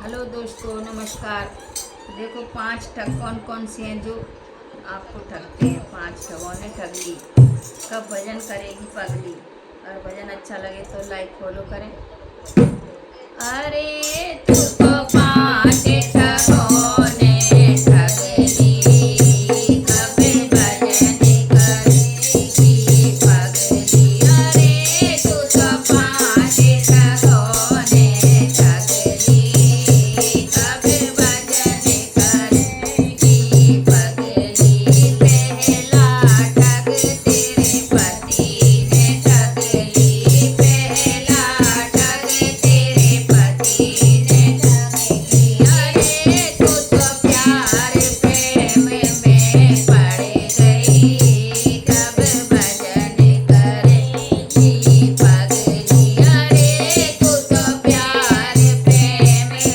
Hello दोस्तों, नमस्कार। देखो 5 ठग कौन कौन से हैं जो आपको ठगते हैं। 5 ठगों ने ठग ली। कब भजन करेगी पगली। और भजन अच्छा लगे तो लाइक फॉलो करें। अरे तू तो 5 ठगों ने ठग ली। कब भजन करेगी पगली। अरे तू तो 5 ठगों ने ठग ली। कब भजन करेगी पगली। पहला ठग तेरे पति ने ठग ली। पहला ठग तेरे पति ने ठग ली। अरे तू तो प्यार प्रेम में पड़ गई। कब भजन करेगी पगली। अरे तू तो प्यार प्रेम में